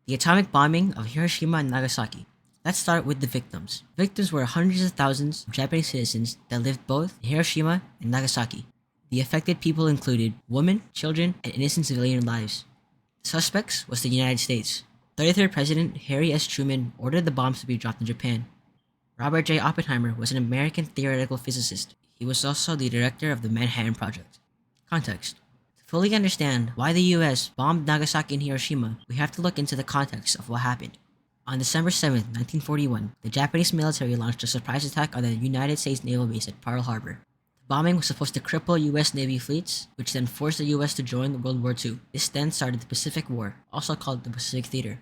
The atomic bombing of Hiroshima and Nagasaki. Let's start with the victims. Victims were hundreds of thousands of Japanese citizens that lived both in Hiroshima and Nagasaki. The affected people included women, children, and innocent civilian lives. The suspects was the United States. 33rd President Harry S. Truman ordered the bombs to be dropped in Japan. Robert J. Oppenheimer was an American theoretical physicist. He was also the director of the Manhattan Project. Context. To fully understand why the US bombed Nagasaki and Hiroshima, we have to look into the context of what happened. On December 7, 1941, the Japanese military launched a surprise attack on the United States naval base at Pearl Harbor. The bombing was supposed to cripple US Navy fleets, which then forced the US to join World War II. This then started the Pacific War, also called the Pacific Theater.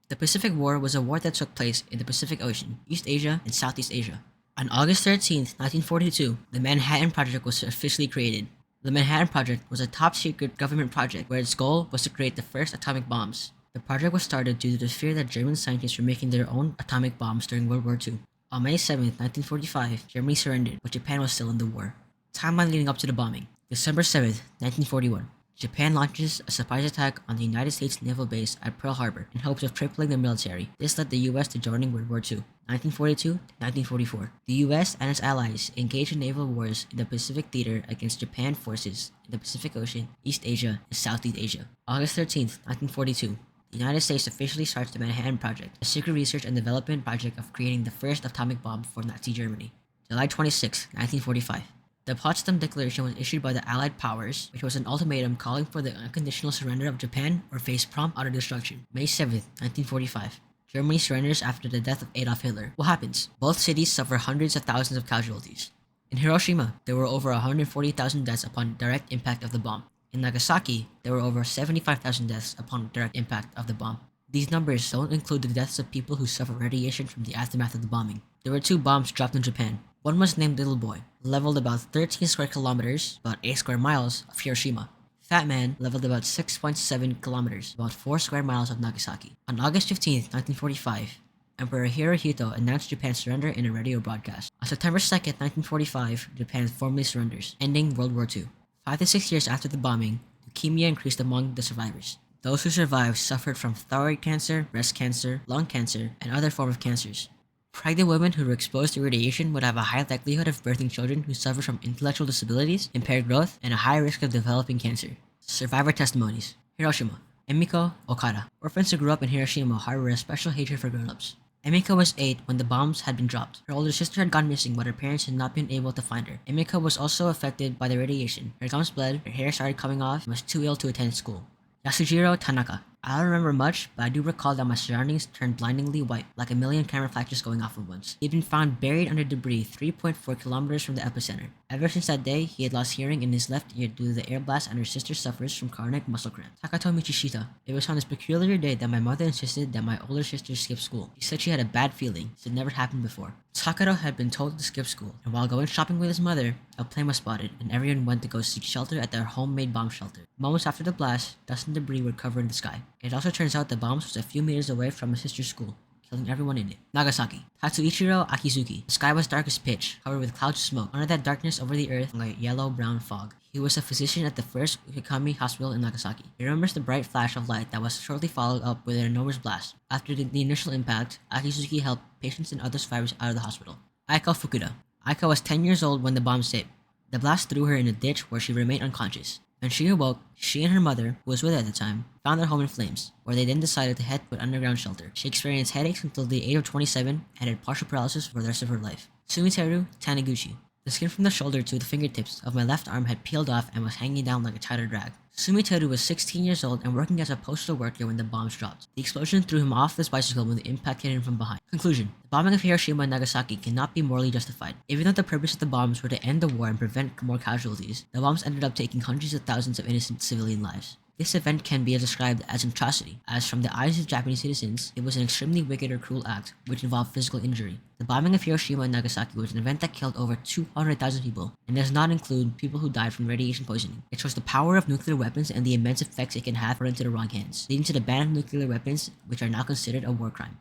The Pacific War was a war that took place in the Pacific Ocean, East Asia, and Southeast Asia. On August 13, 1942, the Manhattan Project was officially created. The Manhattan Project was a top-secret government project where its goal was to create the first atomic bombs. The project was started due to the fear that German scientists were making their own atomic bombs during World War II. On May 7, 1945, Germany surrendered, but Japan was still in the war. Timeline leading up to the bombing. December 7, 1941. Japan launches a surprise attack on the United States naval base at Pearl Harbor in hopes of crippling the military. This led the US to joining World War II. 1942 to 1944. The US and its allies engaged in naval wars in the Pacific Theater against Japan forces in the Pacific Ocean, East Asia, and Southeast Asia. August 13, 1942. The United States officially starts the Manhattan Project, a secret research and development project of creating the first atomic bomb for Nazi Germany. July 26, 1945. The Potsdam Declaration was issued by the Allied powers, which was an ultimatum calling for the unconditional surrender of Japan or face prompt utter destruction. May 7, 1945. Germany surrenders after the death of Adolf Hitler. What happens? Both cities suffer hundreds of thousands of casualties. In Hiroshima, there were over 140,000 deaths upon direct impact of the bomb. In Nagasaki, there were over 75,000 deaths upon direct impact of the bomb. These numbers don't include the deaths of people who suffered radiation from the aftermath of the bombing. There were 2 bombs dropped in Japan. One was named Little Boy, leveled about 13 square kilometers, about 8 square miles, of Hiroshima. Fat Man leveled about 6.7 kilometers, about 4 square miles of Nagasaki. On August 15, 1945, Emperor Hirohito announced Japan's surrender in a radio broadcast. On September 2, 1945, Japan formally surrenders, ending World War II. 5 to 6 years after the bombing, leukemia increased among the survivors. Those who survived suffered from thyroid cancer, breast cancer, lung cancer, and other forms of cancers. Pregnant women who were exposed to radiation would have a high likelihood of birthing children who suffer from intellectual disabilities, impaired growth, and a high risk of developing cancer. Survivor testimonies. Hiroshima. Emiko Okada. Orphans who grew up in Hiroshima harbor a special hatred for grown-ups. Emiko was 8 when the bombs had been dropped. Her older sister had gone missing, but her parents had not been able to find her. Emiko was also affected by the radiation. Her gums bled, her hair started coming off, and was too ill to attend school. Yasujiro Tanaka. I don't remember much, but I do recall that my surroundings turned blindingly white, like a million camera flashes going off at once. He had been found buried under debris 3.4 kilometers from the epicenter. Ever since that day, he had lost hearing in his left ear due to the air blast, and her sister suffers from chronic muscle cramp. Takato Michishita. It was on this peculiar day that my mother insisted that my older sister skip school. She said she had a bad feeling, this had never happened before. Takato had been told to skip school, and while going shopping with his mother, a plane was spotted, and everyone went to go seek shelter at their homemade bomb shelter. Moments after the blast, dust and debris were covering the sky. It also turns out the bombs was a few meters away from his sister's school, killing everyone in it. Nagasaki. Tatsuichiro Akizuki. The sky was dark as pitch, covered with clouds of smoke. Under that darkness over the earth hung a yellow-brown fog. He was a physician at the first Ukikami Hospital in Nagasaki. He remembers the bright flash of light that was shortly followed up with an enormous blast. After the initial impact, Akizuki helped patients and other survivors out of the hospital. Aiko Fukuda. Aiko was 10 years old when the bombs hit. The blast threw her in a ditch where she remained unconscious. When she awoke, she and her mother, who was with her at the time, found their home in flames, where they then decided to head to an underground shelter. She experienced headaches until the age of 27 and had partial paralysis for the rest of her life. Sumiteru Taniguchi. The skin from the shoulder to the fingertips of my left arm had peeled off and was hanging down like a tattered rag. Sumiteru was 16 years old and working as a postal worker when the bombs dropped. The explosion threw him off his bicycle when the impact hit him from behind. Conclusion. The bombing of Hiroshima and Nagasaki cannot be morally justified. Even though the purpose of the bombs were to end the war and prevent more casualties, the bombs ended up taking hundreds of thousands of innocent civilian lives. This event can be described as an atrocity, as from the eyes of Japanese citizens, it was an extremely wicked or cruel act, which involved physical injury. The bombing of Hiroshima and Nagasaki was an event that killed over 200,000 people, and does not include people who died from radiation poisoning. It shows the power of nuclear weapons and the immense effects it can have fallen into the wrong hands, leading to the ban of nuclear weapons, which are now considered a war crime.